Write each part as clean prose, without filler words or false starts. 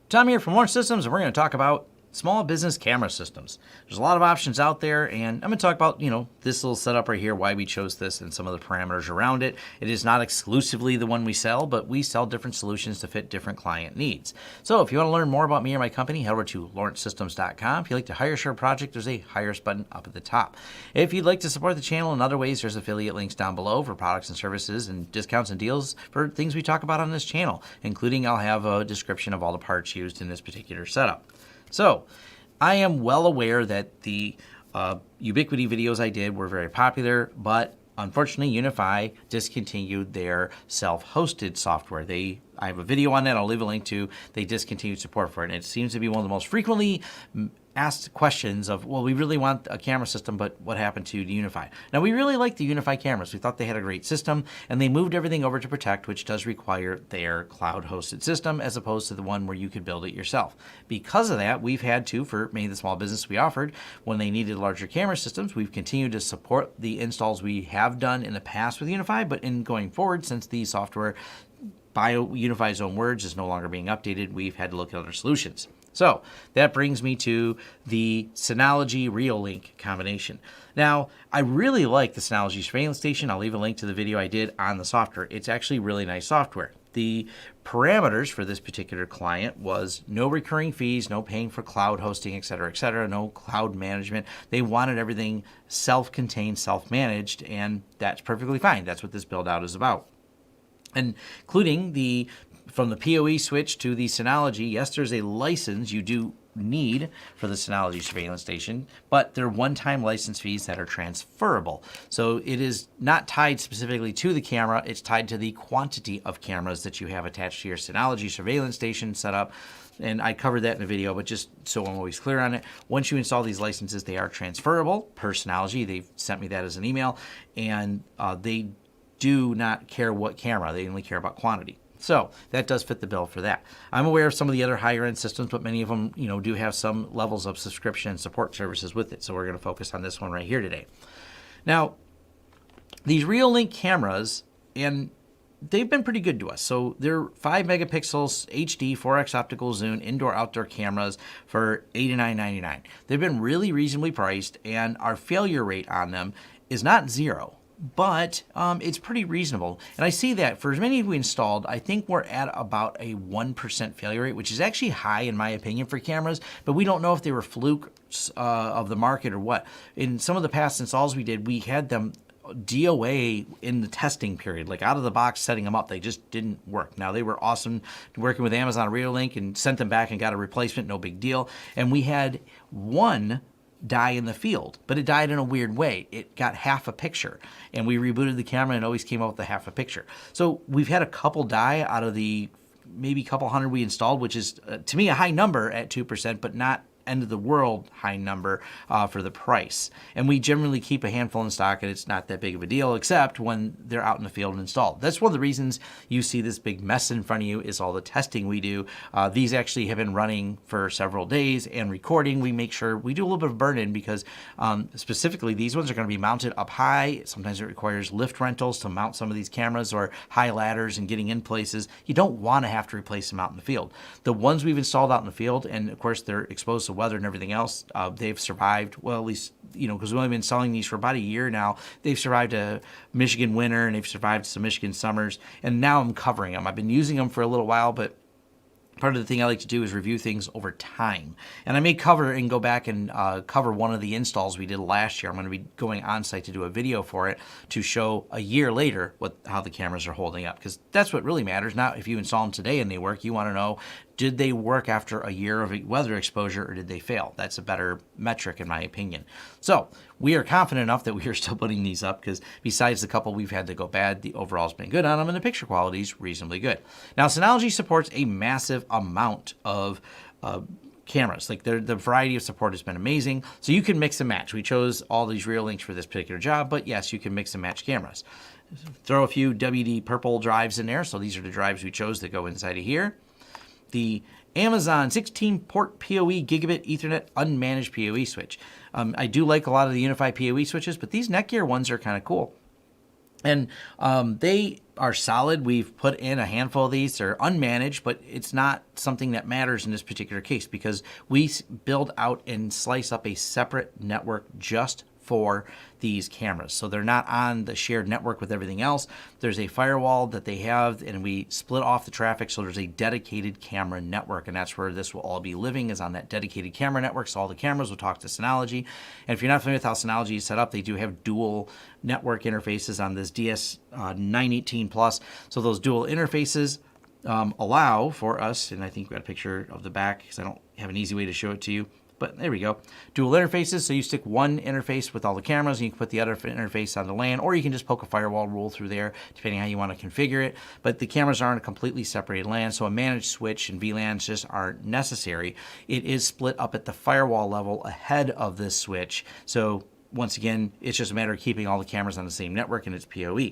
Tom here from Lawrence Systems, and we're going to talk about small business camera systems. There's a lot of options out there, and I'm going to talk about, this little setup right here, why we chose this and some of the parameters around it. It is not exclusively the one we sell, but we sell different solutions to fit different client needs. So if you want to learn more about me or my company, head over to lawrencesystems.com. If you'd like to hire us for a project, there's a Hire Us button up at the top. If you'd like to support the channel in other ways, there's affiliate links down below for products and services and discounts and deals for things we talk about on this channel, including I'll have a description of all the parts used in this particular setup. So, I am well aware that the Ubiquiti videos I did were very popular, but unfortunately Unify discontinued their self-hosted software. I have a video on that I'll leave a link to. They discontinued support for it, and it seems to be one of the most frequently asked questions of, well, we really want a camera system, but what happened to Unify? Now, we really like the Unify cameras. We thought they had a great system, and they moved everything over to Protect, which does require their cloud-hosted system as opposed to the one where you could build it yourself. Because of that, we've had to, for many of the small business we offered, when they needed larger camera systems, we've continued to support the installs we have done in the past with Unify, but in going forward, since the software, by Unify's own words, is no longer being updated, we've had to look at other solutions. So that brings me to the Synology Reolink combination. Now, I really like the Synology surveillance station. I'll leave a link to the video I did on the software. It's actually really nice software. The parameters for this particular client was no recurring fees, no paying for cloud hosting, et cetera, no cloud management. They wanted everything self-contained, self-managed, and that's perfectly fine. That's what this build out is about. And including from the POE switch to the Synology, yes, there's a license you do need for the Synology surveillance station, but they're one-time license fees that are transferable. So it is not tied specifically to the camera, it's tied to the quantity of cameras that you have attached to your Synology surveillance station setup. And I covered that in a video, but just so I'm always clear on it, once you install these licenses, they are transferable per Synology. They've sent me that as an email, and they do not care what camera, they only care about quantity. So that does fit the bill for that. I'm aware of some of the other higher end systems, but many of them, do have some levels of subscription and support services with it. So we're going to focus on this one right here today. Now, these Reolink cameras, and they've been pretty good to us. So they're 5 megapixels HD 4x optical zoom indoor-outdoor cameras for $89.99. They've been really reasonably priced, and our failure rate on them is not 0. But it's pretty reasonable. And I see that for as many as we installed, I think we're at about a 1% failure rate, which is actually high in my opinion for cameras, but we don't know if they were flukes of the market or what. In some of the past installs we did, we had them DOA in the testing period, like out of the box setting them up. They just didn't work. Now, they were awesome working with Amazon Reolink and sent them back and got a replacement, no big deal. And we had one die in the field, but it died in a weird way. It got half a picture, and we rebooted the camera and it always came out with a half a picture. So we've had a couple die out of the maybe couple hundred we installed, which is to me a high number at 2%, but not end of the world high number for the price. And we generally keep a handful in stock, and it's not that big of a deal, except when they're out in the field and installed. That's one of the reasons you see this big mess in front of you is all the testing we do. These actually have been running for several days, and recording, we make sure we do a little bit of burn-in because specifically these ones are going to be mounted up high. Sometimes it requires lift rentals to mount some of these cameras, or high ladders and getting in places. You don't want to have to replace them out in the field. The ones we've installed out in the field, and of course they're exposed to weather and everything else, they've survived, well, at least, because we've only been selling these for about a year now. They've survived a Michigan winter, and they've survived some Michigan summers, and now I'm covering them. I've been using them for a little while, but part of the thing I like to do is review things over time. And I may cover and go back and cover one of the installs we did last year. I'm going to be going on site to do a video for it to show a year later how the cameras are holding up, because that's what really matters. Not if you install them today and they work. You want to know, did they work after a year of weather exposure, or did they fail? That's a better metric in my opinion. So we are confident enough that we are still putting these up, because besides the couple we've had to go bad, the overall's been good on them, and the picture quality is reasonably good. Now, Synology supports a massive amount of cameras. Like the variety of support has been amazing. So you can mix and match. We chose all these Reolinks for this particular job, but yes, you can mix and match cameras. Throw a few WD purple drives in there. So these are the drives we chose that go inside of here. The Amazon 16-port POE gigabit Ethernet unmanaged POE switch. I do like a lot of the Unify POE switches, but these Netgear ones are kind of cool. And they are solid. We've put in a handful of these. They're unmanaged, but it's not something that matters in this particular case because we build out and slice up a separate network just for these cameras. So they're not on the shared network with everything else. There's a firewall that they have, and we split off the traffic, so there's a dedicated camera network, and that's where this will all be living, is on that dedicated camera network. So all the cameras will talk to Synology. And if you're not familiar with how Synology is set up, they do have dual network interfaces on this DS918 Plus. So those dual interfaces allow for us, and I think we got a picture of the back because I don't have an easy way to show it to you. But there we go. Dual interfaces, so you stick one interface with all the cameras and you can put the other interface on the LAN, or you can just poke a firewall rule through there, depending how you want to configure it. But the cameras aren't a completely separated LAN, so a managed switch and VLANs just aren't necessary. It is split up at the firewall level ahead of this switch. So once again, it's just a matter of keeping all the cameras on the same network, and it's POE.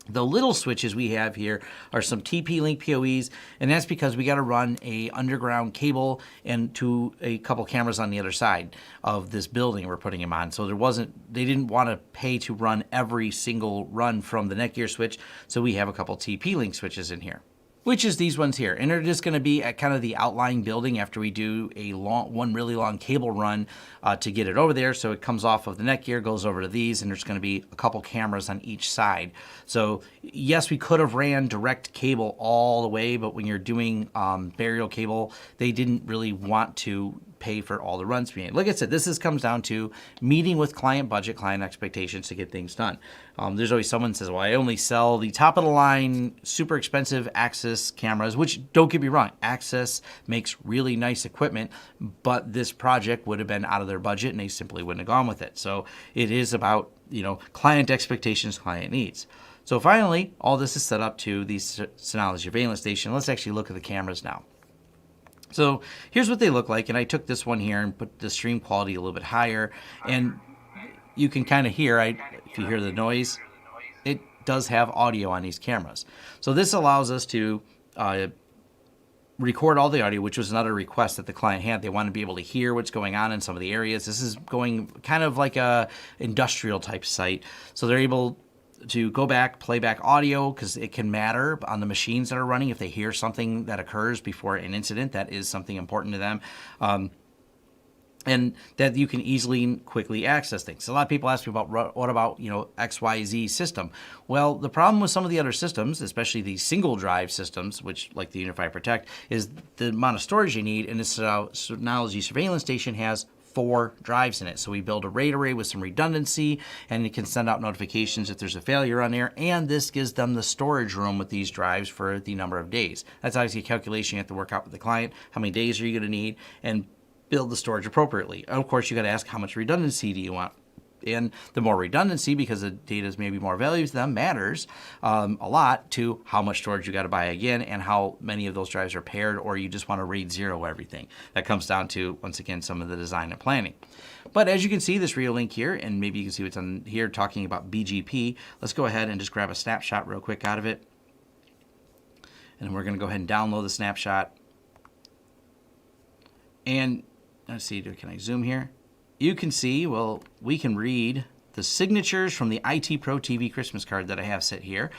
The little switches we have here are some TP-Link PoEs, and that's because we got to run a underground cable and to a couple cameras on the other side of this building we're putting them on. So they didn't want to pay to run every single run from the Netgear switch, so we have a couple TP-Link switches in here, which is these ones here. And they're just going to be at kind of the outlying building after we do one really long cable run to get it over there. So it comes off of the Netgear, goes over to these, and there's going to be a couple cameras on each side. So yes, we could have ran direct cable all the way, but when you're doing burial cable, they didn't really want to pay for all the runs being made. Like I said, this comes down to meeting with client budget, client expectations to get things done. There's always someone who says, well, I only sell the top of the line, super expensive Axis cameras, which don't get me wrong, Axis makes really nice equipment, but this project would have been out of their budget and they simply wouldn't have gone with it. So it is about, client expectations, client needs. So finally, all this is set up to the Synology surveillance station. Let's actually look at the cameras now. So here's what they look like, and I took this one here and put the stream quality a little bit higher, and you can kind of hear, if you hear the noise, it does have audio on these cameras. So this allows us to record all the audio, which was another request that the client had. They want to be able to hear what's going on in some of the areas. This is going kind of like a industrial type site, so they're able to go back, play back audio, because it can matter on the machines that are running. If they hear something that occurs before an incident, that is something important to them. And that you can easily and quickly access things. So a lot of people ask me about, what about, XYZ system? Well, the problem with some of the other systems, especially the single drive systems, which like the Unify Protect, is the amount of storage you need. And this Synology surveillance station has 4 drives in it. So we build a RAID array with some redundancy, and it can send out notifications if there's a failure on there. And this gives them the storage room with these drives for the number of days. That's obviously a calculation you have to work out with the client. How many days are you going to need? And build the storage appropriately. And of course, you got to ask, how much redundancy do you want? And the more redundancy, because the data is maybe more valuable to them, matters a lot to how much storage you got to buy again and how many of those drives are paired, or you just want to RAID 0 everything. That comes down to, once again, some of the design and planning. But as you can see, this Reolink here, and maybe you can see what's on here talking about BGP. Let's go ahead and just grab a snapshot real quick out of it. And we're going to go ahead and download the snapshot. And let's see, can I zoom here? You can see, well, we can read the signatures from the IT Pro TV Christmas card that I have set here.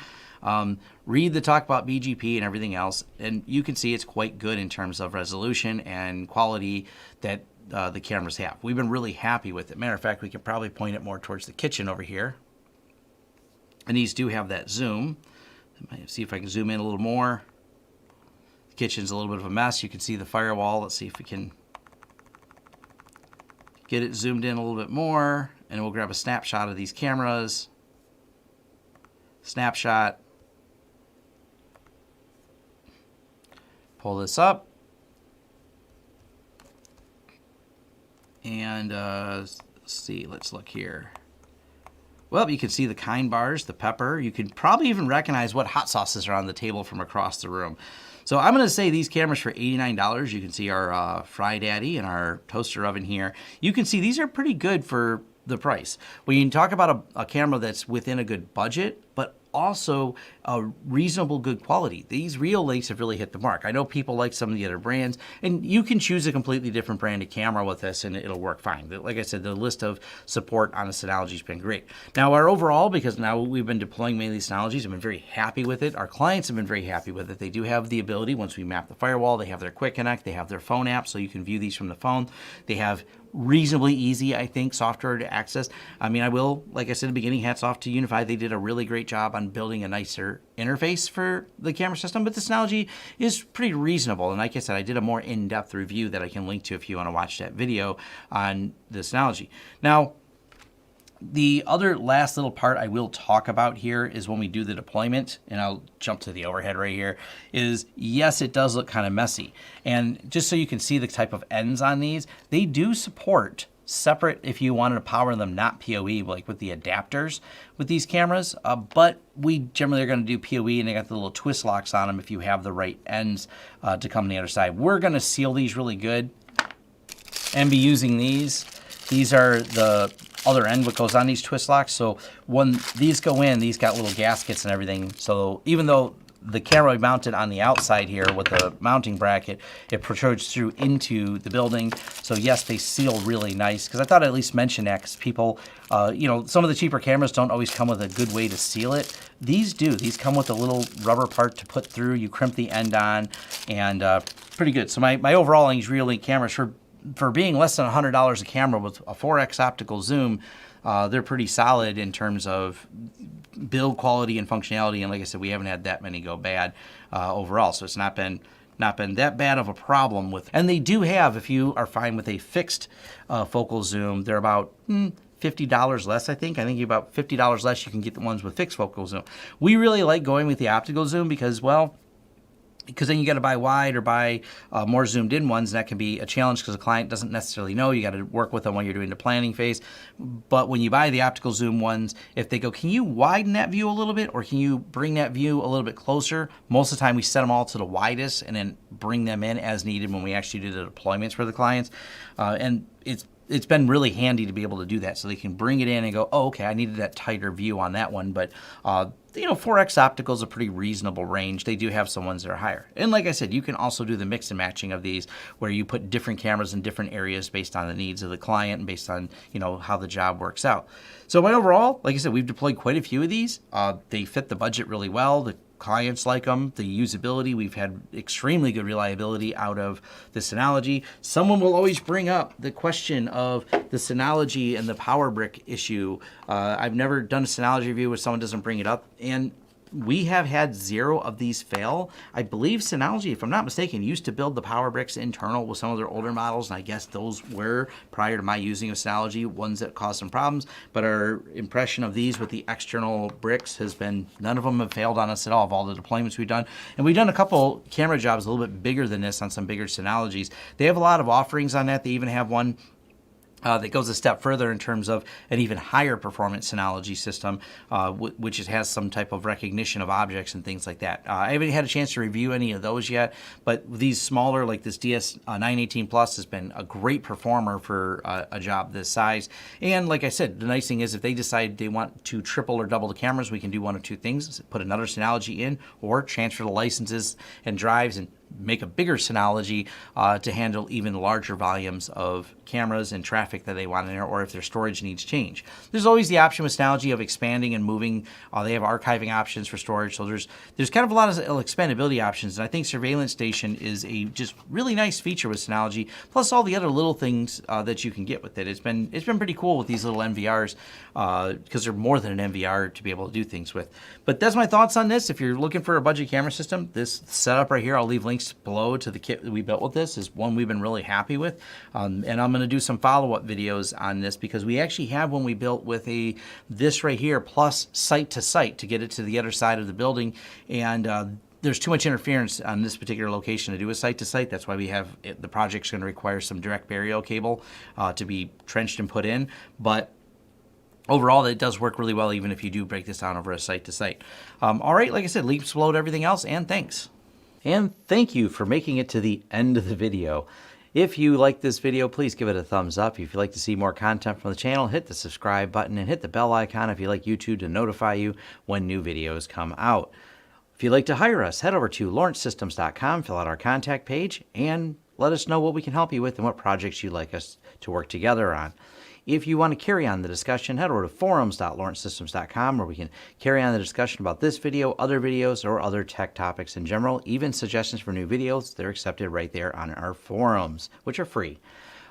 Read the talk about BGP and everything else, and you can see it's quite good in terms of resolution and quality that the cameras have. We've been really happy with it. Matter of fact, we can probably point it more towards the kitchen over here. And these do have that zoom. See if I can zoom in a little more. The kitchen's a little bit of a mess. You can see the firewall. Let's see if we can get it zoomed in a little bit more, and we'll grab a snapshot of these cameras. Snapshot. Pull this up. And let's see, let's look here. Well, you can see the kind bars, the pepper. You can probably even recognize what hot sauces are on the table from across the room. So I'm going to say these cameras for $89. You can see our Fry Daddy and our toaster oven here. You can see these are pretty good for the price. When you talk about a camera that's within a good budget, but also a reasonable good quality. These Reolinks have really hit the mark. I know people like some of the other brands, and you can choose a completely different branded camera with this and it'll work fine. Like I said, the list of support on the Synology has been great. Now our overall, because now we've been deploying mainly Synologies, I've been very happy with it. Our clients have been very happy with it. They do have the ability, once we map the firewall, they have their Quick Connect, they have their phone app, so you can view these from the phone. They have reasonably easy, I think, software to access. I mean, I will, like I said at the beginning, hats off to Unify. They did a really great job on building a nicer interface for the camera system, but the Synology is pretty reasonable. And like I said, I did a more in-depth review that I can link to if you want to watch that video on the Synology. Now, the other last little part I will talk about here is when we do the deployment, and I'll jump to the overhead right here, is yes, it does look kind of messy. And just so you can see the type of ends on these, they do support separate if you wanted to power them, not POE, like with the adapters with these cameras, but we generally are going to do POE, and they got the little twist locks on them if you have the right ends to come on the other side. We're going to seal these really good and be using these. These are the other end what goes on these twist locks. So when these go in, these got little gaskets and everything. So even though the camera mounted on the outside here with the mounting bracket, it protrudes through into the building. So yes, they seal really nice, because I thought I'd at least mention that, because people, you know, some of the cheaper cameras don't always come with a good way to seal it. These do. These come with a little rubber part to put through. You crimp the end on, and pretty good. So my overall on these Reolink cameras, for being less than $100 a camera with a 4x optical zoom, they're pretty solid in terms of build quality and functionality. And like I said, we haven't had that many go bad overall, so it's not been that bad of a problem with. And they do have, if you are fine with a fixed focal zoom, they're about $50 less, I think. I think about $50 less, you can get the ones with fixed focal zoom. We really like going with the optical zoom because, well, because then you got to buy wide or buy more zoomed in ones, and that can be a challenge because the client doesn't necessarily know. You got to work with them when you're doing the planning phase. But when you buy the optical zoom ones, if they go, can you widen that view a little bit, or can you bring that view a little bit closer? Most of the time we set them all to the widest and then bring them in as needed when we actually do the deployments for the clients. And it's been really handy to be able to do that, so they can bring it in and go, oh, okay, I needed that tighter view on that one. But you know, 4X optical is a pretty reasonable range. They do have some ones that are higher. And like I said, you can also do the mix and matching of these, where you put different cameras in different areas based on the needs of the client and based on, you know, how the job works out. So my overall, like I said, we've deployed quite a few of these. They fit the budget really well. The clients like them. The usability, we've had extremely good reliability out of the Synology. Someone will always bring up the question of the Synology and the power brick issue. I've never done a Synology review where someone doesn't bring it up, and we have had 0 of these fail. I believe Synology, if I'm not mistaken, used to build the power bricks internal with some of their older models, and I guess those were, prior to my using of Synology, ones that caused some problems. But our impression of these with the external bricks has been, none of them have failed on us at all, of all the deployments we've done. And we've done a couple camera jobs a little bit bigger than this on some bigger Synologies. They have a lot of offerings on that. They even have one that goes a step further in terms of an even higher performance Synology system, which has some type of recognition of objects and things like that. I haven't had a chance to review any of those yet, but these smaller, like this DS918 Plus, has been a great performer for a job this size. And like I said, the nice thing is if they decide they want to triple or double the cameras, we can do one of two things: put another Synology in, or transfer the licenses and drives and make a bigger Synology to handle even larger volumes of cameras and traffic that they want in there, or if their storage needs change. There's always the option with Synology of expanding and moving. They have archiving options for storage, so there's kind of a lot of expandability options, and I think Surveillance Station is a just really nice feature with Synology, plus all the other little things that you can get with it. It's been pretty cool with these little NVRs, because they're more than an NVR to be able to do things with. But that's my thoughts on this. If you're looking for a budget camera system, this setup right here, I'll leave links below to the kit that we built with this, is one we've been really happy with. And I'm going to do some follow-up videos on this, because we actually have one we built with this right here plus site to site to get it to the other side of the building. And there's too much interference on this particular location to do a site to site. That's why we have the project's going to require some direct burial cable to be trenched and put in. But overall, it does work really well, even if you do break this down over a site to site. All right, like I said, links below to everything else, and thanks. And thank you for making it to the end of the video. If you like this video, please give it a thumbs up. If you'd like to see more content from the channel, hit the subscribe button and hit the bell icon if you like YouTube to notify you when new videos come out. If you'd like to hire us, head over to lawrencesystems.com, fill out our contact page, and let us know what we can help you with and what projects you'd like us to work together on. If you want to carry on the discussion, head over to forums.lawrencesystems.com, where we can carry on the discussion about this video, other videos, or other tech topics in general. Even suggestions for new videos, they're accepted right there on our forums, which are free.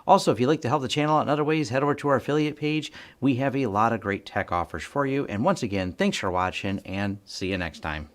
Also, if you'd like to help the channel out in other ways, head over to our affiliate page. We have a lot of great tech offers for you. And once again, thanks for watching, and see you next time.